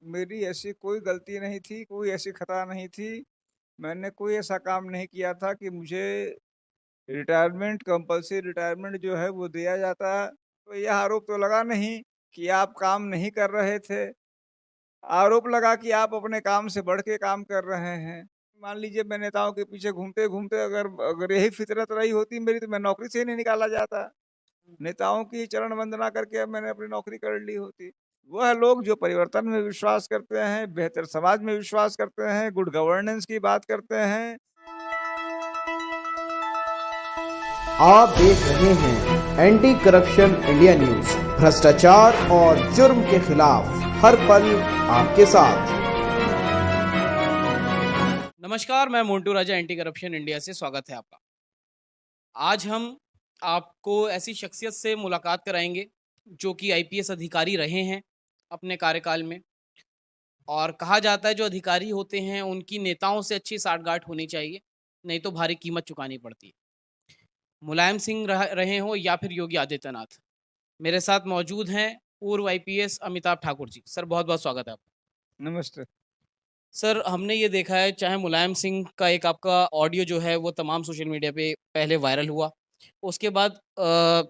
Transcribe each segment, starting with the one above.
मेरी ऐसी कोई गलती नहीं थी, कोई ऐसी खता नहीं थी। मैंने कोई ऐसा काम नहीं किया था कि मुझे रिटायरमेंट कंपल्सरी रिटायरमेंट जो है वो दिया जाता। तो यह आरोप तो लगा नहीं कि आप काम नहीं कर रहे थे। आरोप लगा कि आप अपने काम से बढ़ के काम कर रहे हैं। मान लीजिए मैं नेताओं के पीछे घूमते-घूमते अगर अगर यही फ़ितरत रही होती मेरी तो मैं नौकरी से ही नहीं निकाला जाता। नेताओं की चरण वंदना करके मैंने अपनी नौकरी कर ली होती। वह लोग जो परिवर्तन में विश्वास करते हैं, बेहतर समाज में विश्वास करते हैं, गुड गवर्नेंस की बात करते हैं। आप देख रहे हैं एंटी करप्शन इंडिया न्यूज, भ्रष्टाचार और जुर्म के खिलाफ हर पल आपके साथ। नमस्कार, मैं मोंटू राजा एंटी करप्शन इंडिया से स्वागत है आपका। आज हम आपको ऐसी शख्सियत से मुलाकात कराएंगे जो कि आईपीएस अधिकारी रहे हैं अपने कार्यकाल में। और कहा जाता है जो अधिकारी होते हैं उनकी नेताओं से अच्छी साठगांठ होनी चाहिए, नहीं तो भारी कीमत चुकानी पड़ती है। मुलायम सिंह रहे हो या फिर योगी आदित्यनाथ। मेरे साथ मौजूद हैं पूर्व आईपीएस अमिताभ ठाकुर जी। सर, बहुत बहुत स्वागत है आपका। नमस्ते। सर, हमने ये देखा है चाहे मुलायम सिंह का एक आपका ऑडियो जो है वो तमाम सोशल मीडिया पे पहले वायरल हुआ। उसके बाद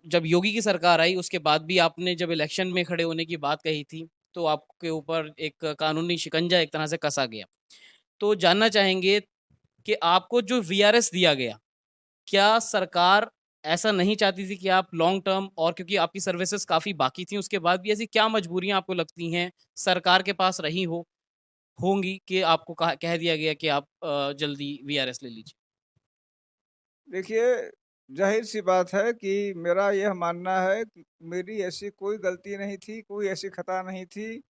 जब योगी की सरकार आई उसके बाद भी आपने जब इलेक्शन में खड़े होने की बात कही थी, तो आपके ऊपर एक कानूनी शिकंजा एक तरह से कसा गया। तो जानना चाहेंगे कि आपको जो वीआरएस दिया गया, क्या सरकार ऐसा नहीं चाहती थी कि आप लॉन्ग टर्म, और क्योंकि आपकी सर्विसेज़ काफ़ी बाकी थी उसके बाद भी, ऐसी क्या मजबूरियाँ आपको लगती हैं सरकार के पास रही होंगी कि आपको कह दिया गया कि आप जल्दी वीआरएस ले लीजिए? देखिए, ज़ाहिर-सी बात है कि मेरा यह मानना है कि मेरी ऐसी कोई गलती नहीं थी, कोई ऐसी खता नहीं थी।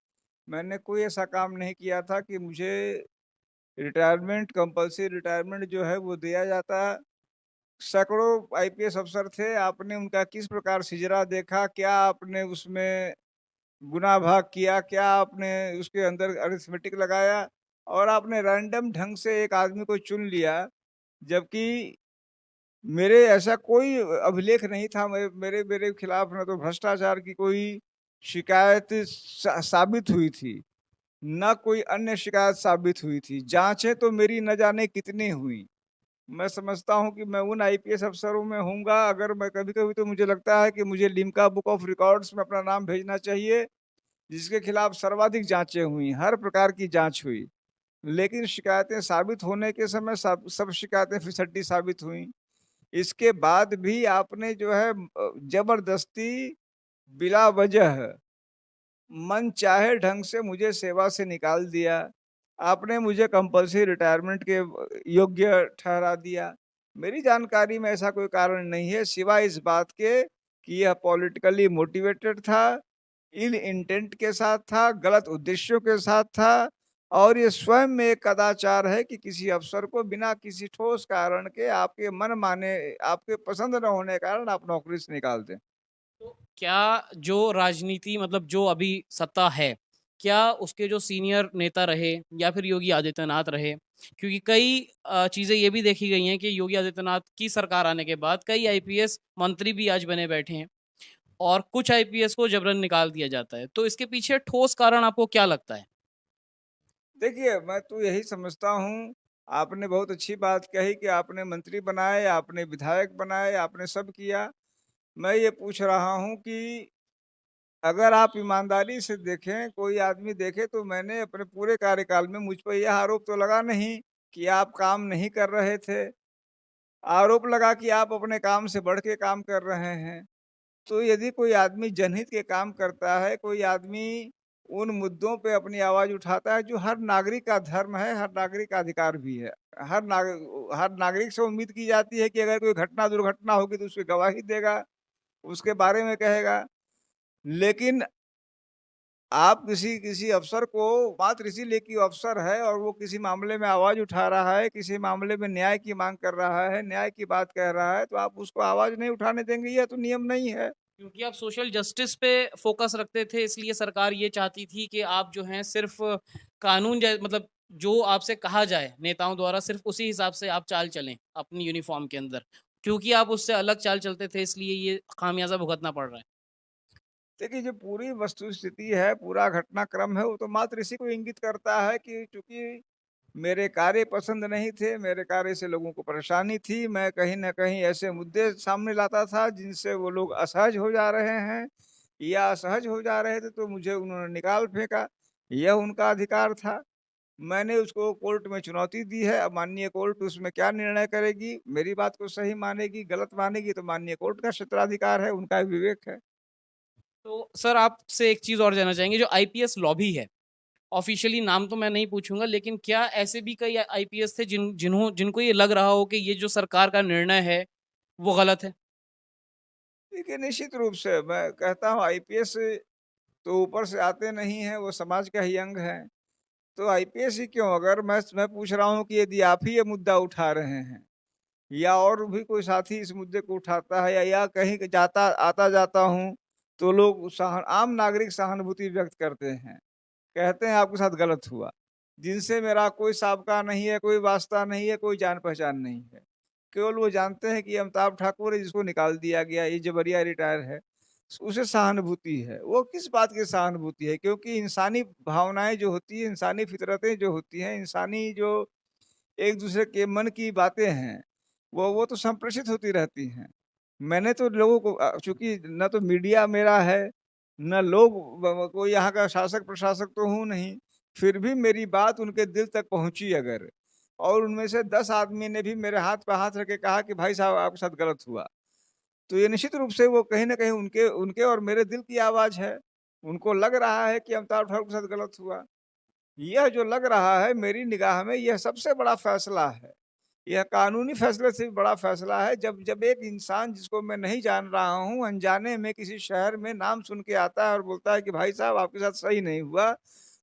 मैंने कोई ऐसा काम नहीं किया था कि मुझे रिटायरमेंट कंपल्सरी रिटायरमेंट जो है वो दिया जाता। सैकड़ों आईपीएस अफ़सर थे, आपने उनका किस प्रकार सिजरा देखा, क्या आपने उसमें गुना-भाग किया, क्या आपने उसके अंदर अरिथमेटिक लगाया और आपने रैंडम ढंग से एक आदमी को चुन लिया, जबकि मेरे ऐसा कोई अभिलेख नहीं था। मेरे मेरे खिलाफ ना तो भ्रष्टाचार की कोई शिकायत साबित हुई थी, ना कोई अन्य शिकायत साबित हुई थी। जाँचें तो मेरी न जाने कितनी हुई। मैं समझता हूँ कि मैं उन आईपीएस अफ़सरों में होऊँगा। अगर मैं कभी-कभी तो मुझे लगता है कि मुझे लिम्का बुक ऑफ रिकॉर्ड्स में अपना नाम भेजना चाहिए, जिसके खिलाफ सर्वाधिक जाँचें हुई, हर प्रकार की जाँच हुई। लेकिन शिकायतें साबित होने के समय सब शिकायतें फिसड्डी साबित हुईं। इसके बाद भी आपने जो है ज़बरदस्ती बिला वजह मनचाहे ढंग से मुझे सेवा से निकाल दिया। आपने मुझे कंपल्सरी रिटायरमेंट के योग्य ठहरा दिया। मेरी जानकारी में ऐसा कोई कारण नहीं है सिवाय इस बात के कि यह पॉलिटिकली मोटिवेटेड था, इल इंटेंट के साथ था, गलत उद्देश्यों के साथ था और ये स्वयं में एक कदाचार है कि किसी अफ़सर को बिना किसी ठोस कारण के आपके मनमाने आपके पसंद न होने के कारण आप नौकरी से निकाल दें। तो क्या जो राजनीति, मतलब जो अभी सत्ता है, क्या उसके जो सीनियर नेता रहे या फिर योगी आदित्यनाथ रहे? क्योंकि कई चीज़ें ये भी देखी गई हैं कि योगी आदित्यनाथ की सरकार आने के बाद कई आईपीएस मंत्री भी आज बने बैठे हैं और कुछ आईपीएस को जबरन निकाल दिया जाता है। तो इसके पीछे ठोस कारण आपको क्या लगता है? देखिए, मैं तो यही समझता हूँ, आपने बहुत अच्छी बात कही कि आपने मंत्री बनाए, आपने विधायक बनाए, आपने सब किया। मैं ये पूछ रहा हूँ कि अगर आप ईमानदारी से देखें, कोई आदमी देखे तो मैंने अपने पूरे कार्यकाल में मुझ पर यह आरोप तो लगा नहीं कि आप काम नहीं कर रहे थे। आरोप लगा कि आप अपने काम से बढ़ के काम कर रहे हैं। तो यदि कोई आदमी जनहित के काम करता है, कोई आदमी उन मुद्दों पे अपनी आवाज़ उठाता है जो हर नागरिक का धर्म है, हर नागरिक का अधिकार भी है। हर नागरिक से उम्मीद की जाती है कि अगर कोई घटना दुर्घटना होगी तो उसकी गवाही देगा, उसके बारे में कहेगा। लेकिन आप किसी किसी अफ़सर को मात्र इसीलिए कि वो अफ़सर है और वो किसी मामले में आवाज़ उठा रहा है, किसी मामले में न्याय की माँग कर रहा है, न्याय की बात कह रहा है, तो आप उसको आवाज़ नहीं उठाने देंगे, यह तो नियम नहीं है। क्योंकि आप सोशल जस्टिस पे फ़ोकस रखते थे, इसलिए सरकार ये चाहती थी कि आप जो हैं सिर्फ़ कानून मतलब जो आपसे कहा जाए नेताओं द्वारा, सिर्फ़ उसी हिसाब से आप चाल चलें अपनी यूनिफ़ॉर्म के अंदर। क्योंकि आप उससे अलग चाल चलते थे, इसलिए ये खामियाज़ा भुगतना पड़ रहा है। देखिए, जो पूरी वस्तुस्थिति है, पूरा घटनाक्रम है, वो तो मात्र इसी को इंगित करता है कि चूँकि मेरे कार्य पसंद नहीं थे, मेरे कार्य से लोगों को परेशानी थी, मैं कहीं न कहीं ऐसे मुद्दे सामने लाता था जिनसे वो लोग असहज हो जा रहे हैं या असहज हो जा रहे थे तो मुझे उन्होंने निकाल फेंका। यह उनका अधिकार था। मैंने उसको कोर्ट में चुनौती दी है, अब माननीय कोर्ट उसमें क्या निर्णय करेगी, मेरी बात को सही मानेगी, गलत मानेगी तो माननीय कोर्ट का क्षेत्राधिकार है, उनका विवेक है। तो सर आपसे एक चीज़ और जानना चाहेंगे, जो आईपीएस लॉबी है, ऑफ़िशियली नाम तो मैं नहीं पूछूँगा, लेकिन क्या ऐसे भी कई आईपीएस थे जिनको ये लग रहा हो कि ये जो सरकार का निर्णय है, वो गलत है? देखिए, निश्चित रूप से मैं कहता हूँ आईपीएस तो ऊपर से आते नहीं हैं, वो समाज का ही अंग हैं। तो आईपीएस ही क्यों, अगर मैं पूछ रहा हूँ कि यदि आप ही ये मुद्दा उठा रहे हैं या और भी कोई साथी इस मुद्दे को उठाता है या कहीं जाता आता-जाता हूँ, तो लोग आम नागरिक सहानुभूति व्यक्त करते हैं। कहते हैं आपके साथ गलत हुआ। जिनसे मेरा कोई साबका नहीं है, कोई वास्ता नहीं है, कोई जान-पहचान नहीं है। केवल वो जानते हैं कि ये अमिताभ ठाकुर है जिसको निकाल दिया गया, ये जबरिया रिटायर है। उसे सहानुभूति है। वो किस बात की सहानुभूति है? क्योंकि इंसानी भावनाएँ जो होती हैं, इंसानी फितरतें जो होती हैं, इंसानी जो एक-दूसरे के मन की बातें हैं, वो तो संप्रेषित होती रहती हैं। मैंने तो लोगों को चूँकि ना तो मीडिया मेरा है, ना लोग कोई यहाँ का शासक-प्रशासक तो हूँ नहीं, फिर भी मेरी बात उनके दिल तक पहुँची अगर और उनमें से 10 आदमी ने भी मेरे हाथ पे हाथ रख के कहा कि भाई साहब आपके साथ गलत हुआ। तो ये निश्चित रूप से वो कहीं न कहीं उनके उनके और मेरे दिल की आवाज़ है। उनको लग रहा है कि अमिताभ ठाकुर के साथ गलत हुआ। यह जो लग रहा है मेरी निगाह में यह सबसे बड़ा फैसला है। यह कानूनी फैसले से भी बड़ा फैसला है जब जब एक इंसान जिसको मैं नहीं जान रहा हूँ, अनजाने में किसी शहर में नाम सुन के आता है और बोलता है कि भाई साहब आपके साथ सही नहीं हुआ,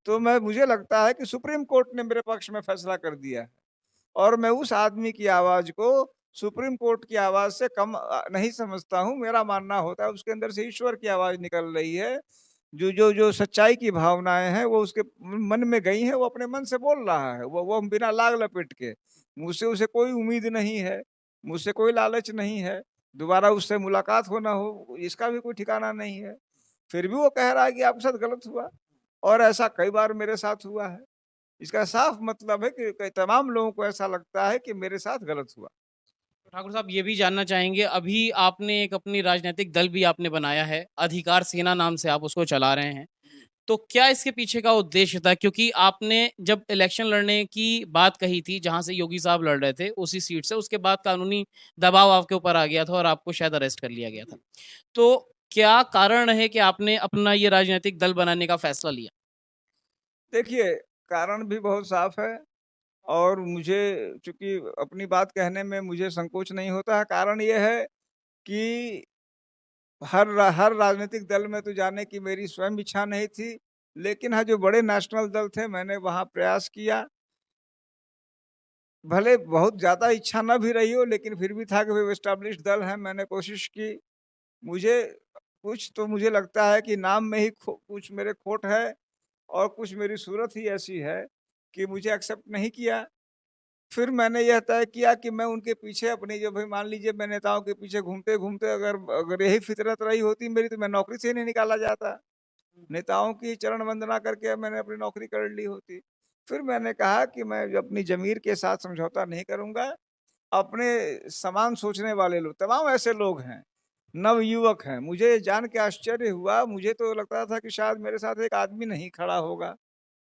तो मैं मुझे लगता है कि सुप्रीम कोर्ट ने मेरे पक्ष में फैसला कर दिया है। और मैं उस आदमी की आवाज़ को सुप्रीम कोर्ट की आवाज़ से कम नहीं समझता हूँ। मेरा मानना होता है उसके अंदर से ईश्वर की आवाज़ निकल रही है। जो सच्चाई की भावनाएँ हैं वो उसके मन में गई हैं, वो अपने मन से बोल रहा है। वो बिना लाग लपेट के। मुझसे उसे कोई उम्मीद नहीं है, मुझसे कोई लालच नहीं है, दोबारा उससे मुलाकात हो ना हो इसका भी कोई ठिकाना नहीं है। फिर भी वो कह रहा है कि आपके साथ गलत हुआ और ऐसा कई बार मेरे साथ हुआ है। इसका साफ मतलब है कि तमाम लोगों को ऐसा लगता है कि मेरे साथ गलत हुआ। तो ठाकुर साहब ये भी जानना चाहेंगे, अभी आपने एक अपनी राजनैतिक दल भी आपने बनाया है, अधिकार सेना नाम से आप उसको चला रहे हैं। तो क्या इसके पीछे का उद्देश्य था? क्योंकि आपने जब इलेक्शन लड़ने की बात कही थी, जहाँ से योगी साहब लड़ रहे थे, उसी सीट से, उसके बाद कानूनी दबाव आपके ऊपर आ गया था और आपको शायद अरेस्ट कर लिया गया था। तो क्या कारण है कि आपने अपना ये राजनैतिक दल बनाने का फैसला लिया? देखिए, कारण भी बहुत साफ है और मुझे चूँकि अपनी बात कहने में मुझे संकोच नहीं होता है। कारण ये है कि हर राजनीतिक दल में तो जाने की मेरी स्वयं इच्छा नहीं थी। लेकिन हाँ, जो बड़े नेशनल दल थे मैंने वहाँ प्रयास किया। भले बहुत ज़्यादा इच्छा ना भी रही हो लेकिन फिर भी था कि भाई एस्टेब्लिश्ड दल है, मैंने कोशिश की। मुझे कुछ तो मुझे लगता है कि नाम में ही कुछ मेरे खोट है और कुछ मेरी सूरत ही ऐसी है कि मुझे एक्सेप्ट नहीं किया। फिर मैंने यह तय किया कि मैं उनके पीछे अपनी जो भाई मान लीजिए मैं नेताओं के पीछे घूमते-घूमते अगर अगर यही फ़ितरत रही होती मेरी तो मैं नौकरी से ही नहीं निकाला जाता। नेताओं की चरण वंदना करके मैंने अपनी नौकरी कर ली होती। फिर मैंने कहा कि मैं जो अपनी ज़मीर के साथ समझौता नहीं करूँगा। अपने समान सोचने वाले लोग तमाम ऐसे लोग हैं, नवयुवक हैं। मुझे ये जान के आश्चर्य हुआ, मुझे तो लगता था कि शायद मेरे साथ एक आदमी नहीं खड़ा होगा।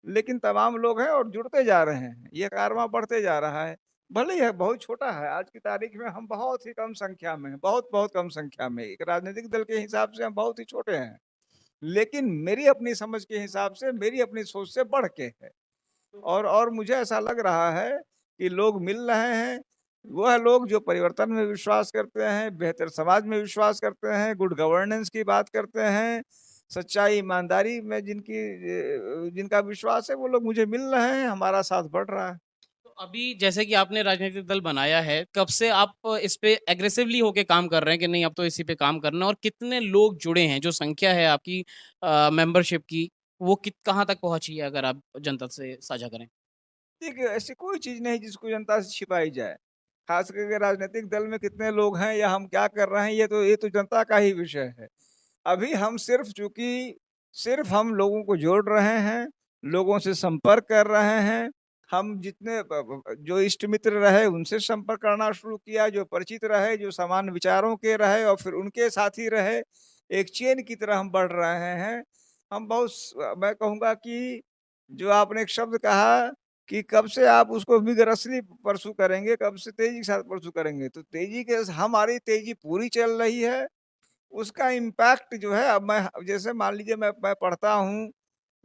लेकिन तमाम लोग हैं और जुड़ते जा रहे हैं। ये कारवां बढ़ते जा रहा है। भले ही है बहुत छोटा है, आज की तारीख में हम बहुत ही कम संख्या में हैं, बहुत-बहुत कम संख्या में। एक राजनीतिक दल के हिसाब से हम बहुत ही छोटे हैं। लेकिन मेरी अपनी समझ के हिसाब से, मेरी अपनी सोच से बढ़ के है। और मुझे ऐसा लग रहा है कि लोग मिल रहे हैं, वह लोग जो परिवर्तन में विश्वास करते हैं, बेहतर समाज में विश्वास करते हैं, गुड गवर्नेंस की बात करते हैं, सच्चाई, ईमानदारी में जिनका विश्वास है, वो लोग मुझे मिल रहे हैं, हमारा साथ बढ़ रहा है। तो अभी जैसे कि आपने राजनीतिक दल बनाया है, कब से आप इस पे एग्रेसिवली होके काम कर रहे हैं कि नहीं अब तो इसी पे काम करना है, और कितने लोग जुड़े हैं? जो संख्या है आपकी मेंबरशिप की, वो कित कहाँ तक पहुँची है, अगर आप जनता से साझा करें? देखिए, ऐसी कोई चीज़ नहीं जिसको जनता से छिपाई जाए। ख़ास करके राजनीतिक दल में कितने लोग हैं या हम क्या कर रहे हैं, ये तो जनता का ही विषय है। अभी हम सिर्फ़ हम लोगों को जोड़ रहे हैं, लोगों से संपर्क कर रहे हैं। हम जितने ब जो इष्ट मित्र रहे उनसे संपर्क करना शुरू किया, जो परिचित रहे, जो समान विचारों के रहे और फिर उनके साथी रहे, एक चेन की तरह हम बढ़ रहे हैं। हम मैं कहूँगा कि जो आपने एक शब्द कहा कि कब से आप उसको विगरसली परस्यू करेंगे, कब से तेज़ी के साथ परस्यू करेंगे? तो तेज़ी के स हमारी तेज़ी पूरी चल रही है। उसका इम्पैक्ट जो है अब मैं जैसे मान लीजिए मैं पढ़ता हूँ,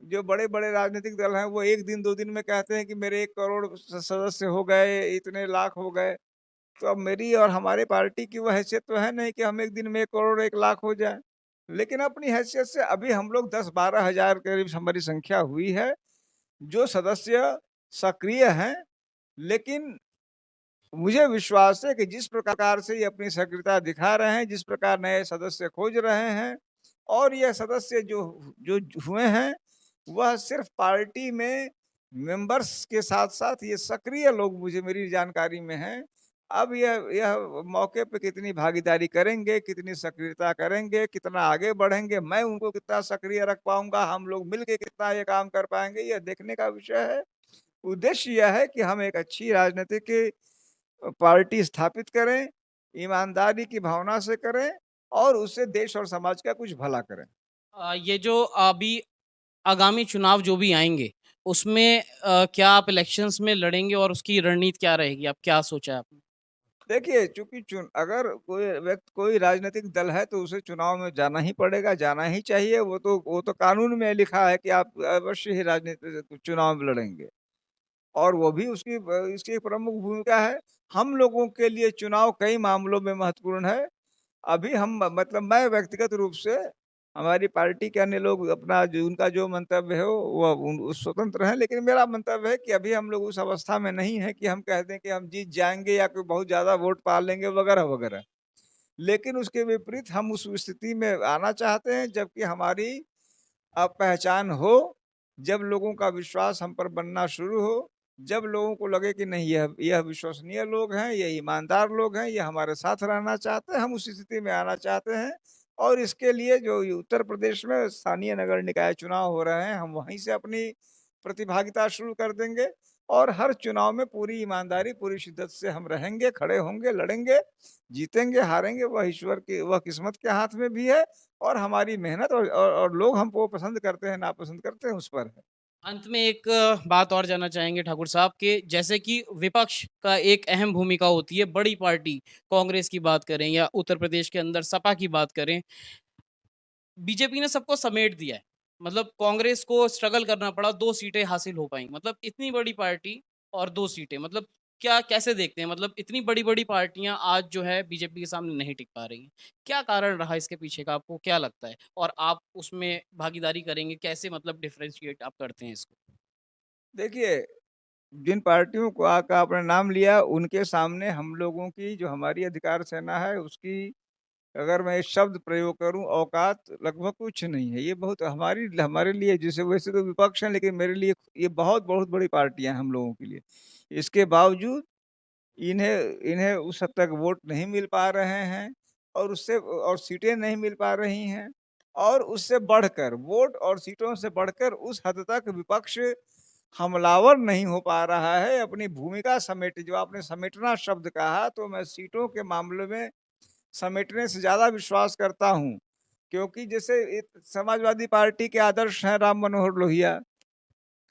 जो बड़े-बड़े राजनीतिक दल हैं वो 1 दिन 2 दिन में कहते हैं कि मेरे 1 करोड़ सदस्य हो गए, इतने लाख हो गए। तो अब मेरी और हमारे पार्टी की वो हैसियत तो है नहीं कि हम 1 दिन में 1 करोड़ 1 लाख हो जाएँ। लेकिन अपनी हैसियत से अभी हम लोग 10-12 हज़ार के करीब हमारी संख्या हुई है, जो सदस्य सक्रिय हैं। लेकिन मुझे विश्वास है कि जिस प्रकार से ये अपनी सक्रियता दिखा रहे हैं, जिस प्रकार नए सदस्य खोज रहे हैं और ये सदस्य जो हुए हैं, वह सिर्फ़ पार्टी में मेंबर्स के साथ-साथ ये सक्रिय लोग मुझे मेरी जानकारी में हैं। अब यह मौके पे कितनी भागीदारी करेंगे, कितनी सक्रियता करेंगे, कितना आगे बढ़ेंगे, मैं उनको कितना सक्रिय रख पाऊँगा, हम लोग मिल के कितना ये काम कर पाएँगे, यह देखने का विषय है। उद्देश्य यह है कि हम एक अच्छी राजनीतिक पार्टी स्थापित करें, ईमानदारी की भावना से करें और उससे देश और समाज का कुछ भला करें। ये जो अभी आगामी चुनाव जो भी आएँगे, उसमें क्या आप इलेक्शंस में लड़ेंगे और उसकी रणनीति क्या रहेगी? आप क्या सोचा है आपने? देखिए, चूँकि चुन अगर कोई राजनीतिक दल है तो उसे चुनाव में जाना ही पड़ेगा, जाना ही चाहिए। वो तो कानून में लिखा है कि आप अवश्य ही राजनीति चुनाव में लड़ेंगे। और वो भी इसकी एक प्रमुख भूमिका है। हम लोगों के लिए चुनाव कई मामलों में महत्वपूर्ण है। अभी हम मतलब मैं व्यक्तिगत रूप से हमारी पार्टी के अन्य लोग अपना जो उनका जो मंतव्य है वो स्वतंत्र हैं, लेकिन मेरा मंतव्य है कि अभी हम लोग उस अवस्था में नहीं है कि हम कह दें कि हम जीत जाएँगे या कोई बहुत ज़्यादा वोट पा लेंगे वगैरह-वगैरह। लेकिन उसके विपरीत हम उस स्थिति में आना चाहते हैं जबकि हमारी पहचान हो, जब लोगों का विश्वास हम पर बनना शुरू हो, जब लोगों को लगे कि नहीं यह विश्वसनीय लोग हैं, ये ईमानदार लोग हैं, ये हमारे साथ रहना चाहते हैं, हम उस स्थिति में आना चाहते हैं। और इसके लिए जो ये उत्तर प्रदेश में स्थानीय नगर निकाय चुनाव हो रहे हैं, हम वहीं से अपनी प्रतिभागिता शुरू कर देंगे और हर चुनाव में पूरी ईमानदारी, पूरी शिद्दत से हम रहेंगे, खड़े होंगे, लड़ेंगे, जीतेंगे, हारेंगे वह किस्मत के हाथ में भी है और हमारी मेहनत और लोग हमको पसंद करते हैं, नापसंद करते हैं, उस पर है। अंत में एक बात और जानना चाहेंगे ठाकुर साहब कि जैसे कि विपक्ष का एक अहम भूमिका होती है, बड़ी पार्टी कांग्रेस की बात करें या उत्तर प्रदेश के अंदर सपा की बात करें, बीजेपी ने सबको समेट दिया है। मतलब कांग्रेस को स्ट्रगल करना पड़ा, 2 सीटें हासिल हो पाईं। मतलब इतनी बड़ी पार्टी और 2 सीटें मतलब क्या कैसे देखते हैं? मतलब इतनी बड़ी-बड़ी पार्टियाँ आज जो है बीजेपी के सामने नहीं टिक पा रही हैं। क्या कारण रहा इसके पीछे का, आपको क्या लगता है? और आप उसमें भागीदारी करेंगे, कैसे मतलब डिफरेंशिएट आप करते हैं इसको? देखिए, जिन पार्टियों का आपने नाम लिया, उनके सामने हम लोगों की जो हमारी अधिकार सेना है, उसकी अगर मैं एक शब्द प्रयोग करूँ, औकात लगभग कुछ नहीं है। ये बहुत हमारे लिए जैसे वैसे तो विपक्ष हैं, लेकिन मेरे लिए ये बहुत बड़ी पार्टियाँ हैं हम लोगों के लिए। इसके बावजूद इन्हें इन्हें उस हद तक वोट नहीं मिल पा रहे हैं और सीटें नहीं मिल पा रही हैं और उससे बढ़कर वोट और सीटों से बढ़कर उस हद तक विपक्ष हमलावर नहीं हो पा रहा है अपनी भूमिका समेट जो आपने समेटना शब्द कहा तो मैं सीटों के मामले में समेटने से ज़्यादा विश्वास करता हूँ क्योंकि जैसे समाजवादी पार्टी के आदर्श हैं राम मनोहर लोहिया,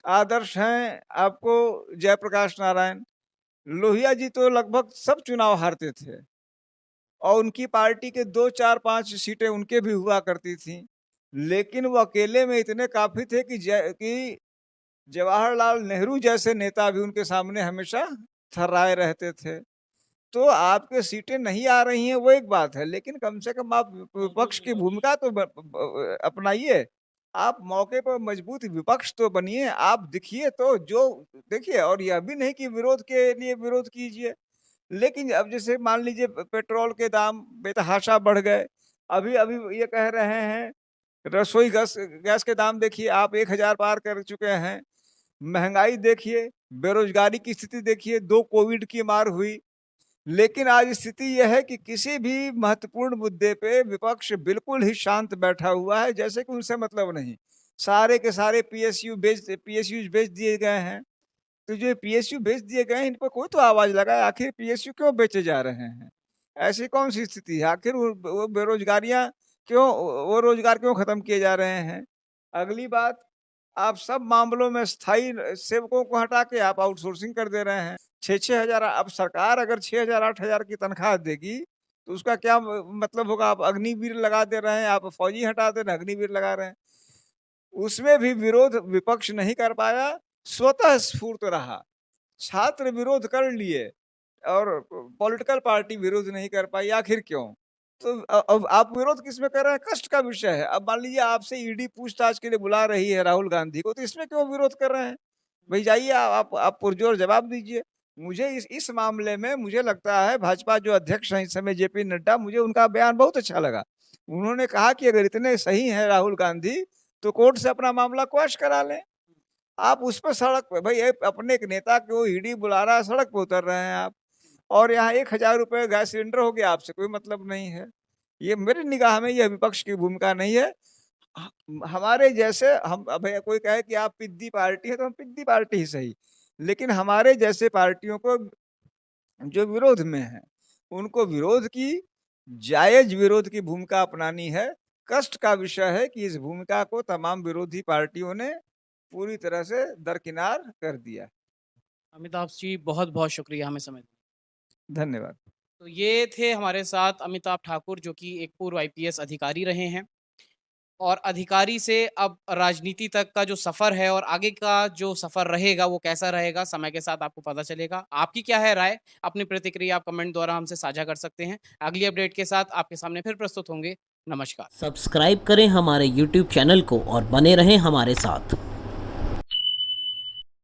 आदर्श हैं आपको जयप्रकाश नारायण। लोहिया जी तो लगभग सब चुनाव हारते थे और उनकी पार्टी के 2, 4, 5 सीटें उनके भी हुआ करती थीं। लेकिन वो अकेले में इतने काफ़ी थे कि जवाहरलाल नेहरू जैसे नेता भी उनके सामने हमेशा थर्राए रहते थे। तो आपके सीटें नहीं आ रही हैं वो एक बात है, लेकिन कम से कम आप मजबूत विपक्ष की विपक्ष। भूमिका तो अपनाइए। आप मौके पर मजबूत विपक्ष तो बनिए, आप दिखिए तो जो देखिए और यह भी नहीं कि विरोध के लिए विरोध कीजिए। लेकिन अब जैसे मान लीजिए पेट्रोल के दाम बेतहाशा बढ़ गए। अभी-अभी ये कह रहे हैं रसोई गैस गैस के दाम देखिए आप 1000 पार कर चुके हैं। महँगाई देखिए, बेरोज़गारी की स्थिति देखिए, 2 कोविड की मार हुई। लेकिन आज स्थिति यह है कि किसी भी महत्वपूर्ण मुद्दे पे विपक्ष बिल्कुल ही शांत बैठा हुआ है, जैसे कि उनसे मतलब नहीं। सारे के सारे पीएसयूज़ बेच दिए गए हैं। तो जो पीएसयू बेच दिए गए हैं, इन पर कोई तो आवाज़ लगाए, आखिर पीएसयू क्यों बेचे जा रहे हैं? ऐसी कौन-सी स्थिति है? आखिर वो बेरोज़गारियाँ क्यों वो रोज़गार क्यों खत्म किए जा रहे हैं? अगली बात, आप सब मामलों में स्थायी सेवकों को हटा के आप आउटसोर्सिंग कर दे रहे हैं। 6-6 हज़ार, अब सरकार अगर 6,000 8,000 की तनख्वाह देगी, तो उसका क्या मतलब होगा? आप अग्निवीर लगा दे रहे हैं, आप फौजी हटा दे रहे हैं, अग्निवीर लगा रहे हैं। उसमें भी विरोध विपक्ष नहीं कर पाया, स्वतः स्फूर्त रहा। छात्र विरोध कर लिए और पॉलिटिकल पार्टी विरोध नहीं कर पाई, आखिर क्यों? तो अब आप विरोध किसमें कर रहे हैं? कष्ट का विषय है। अब मान लीजिए आपसे ईडी पूछताछ के लिए बुला रही है राहुल गांधी को, तो इसमें क्यों विरोध कर रहे हैं? भई जाइए, आप पुरजोर जवाब दीजिए। मुझे इस मामले में मुझे लगता है भाजपा जो अध्यक्ष हैं इस समय जेपी नड्डा, मुझे उनका बयान बहुत अच्छा लगा। उन्होंने कहा कि अगर इतने सही हैं राहुल गांधी, तो कोर्ट से अपना मामला क्वैश करा लें। आप उस पे सड़क पे भई अपने एक नेता को ईडी बुला रहा है, सड़क पे उतर रहे हैं आप। और यहाँ ₹1000 गैस सिलेंडर हो गया, आपसे कोई मतलब नहीं है। ये मेरी निगाह में ये विपक्ष की भूमिका नहीं है। ह हमारे जैसे हम अब भई कोई कहे कि आप पिद्दी पार्टी है, तो हम पिद्दी पार्टी ही सही। लेकिन हमारे जैसे पार्टियों को जो विरोध में हैं, उनको विरोध की जायज़ विरोध की भूमिका अपनानी है। कष्ट का विषय है कि इस भूमिका को तमाम विरोधी पार्टियों ने पूरी तरह से दरकिनार कर दिया। अमिताभ जी, बहुत-बहुत शुक्रिया हमें समय धन्यवाद। तो ये थे हमारे साथ अमिताभ ठाकुर, जो कि एक पूर्व आईपीएस अधिकारी रहे हैं और अधिकारी से अब राजनीति तक का जो सफ़र है और आगे का जो सफ़र रहेगा वो कैसा रहेगा, समय के साथ आपको पता चलेगा। आपकी क्या है राय? अपनी प्रतिक्रिया आप कमेंट द्वारा हमसे साझा कर सकते हैं। अगली अपडेट के साथ आपके सामने फिर प्रस्तुत होंगे। नमस्कार। सब्सक्राइब करें हमारे YouTube चैनल को और बने रहें हमारे साथ।